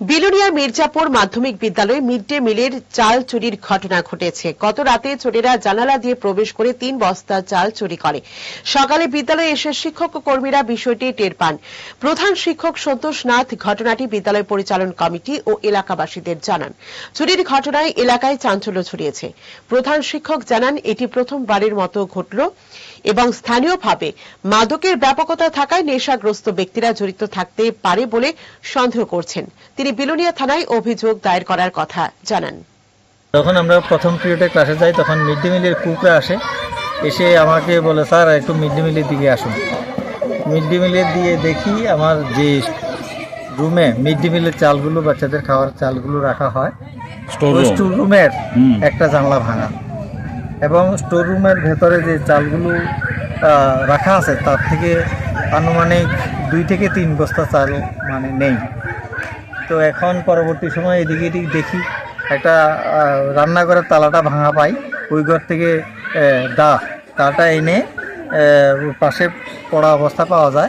বিলোনিয়া মির্জাপুর মাধ্যমিক বিদ্যালয়ে mid day মিলের চাল চুরির ঘটনা ঘটেছে। গত রাতে চোরেরা জানালা দিয়ে প্রবেশ করে ৩ বস্তা চাল চুরি করে। সকালে বিদ্যালয়ে এসে শিক্ষক ও কর্মীরা বিষয়টি টের পান। প্রধান শিক্ষক সন্তোষ নাথ ঘটনাটি বিদ্যালয় পরিচালন কমিটি ও এলাকাবাসীদের জানান। চুরির ঘটনায় এলাকায় চাঞ্চল্য ছড়িয়েছে। প্রধান শিক্ষক জানান, এটি প্রথমবারের মতো ঘটল এবং স্থানীয়ভাবে মাদকের ব্যাপকতা থাকায় নেশাগ্রস্ত ব্যক্তিরা জড়িত থাকতে পারে বলে সন্দেহ করছেন। তিনি বিলোনিয়া থানায় অভিযোগ দায়ের করার কথা জানান। যখন আমরা প্রথম পিরিয়ডে ক্লাসে যাই তখন মিড ডে মিলের কুকরা এসে আমাকে বলে, স্যার একটু মিড ডে মিলের দিকে আসুন। মিড ডে মিলের দিয়ে দেখি আমার যে রুমে মিড ডে মিলের চালগুলো, বাচ্চাদের খাওয়ার চালগুলো রাখা হয়, স্টোর রুমের একটা জানলা ভাঙা এবং স্টোর রুমের ভেতরে যে চালগুলো রাখা আছে তার থেকে আনুমানিক 2 থেকে 3 বস্তা চাল নেই। তো এখন পরবর্তী সময় এদিকে দেখি একটা রান্নাঘরের তালাটা ভাঙা পাই। ওই ঘর থেকে তাটা এনে পাশে পড়া অবস্থা পাওয়া যায়।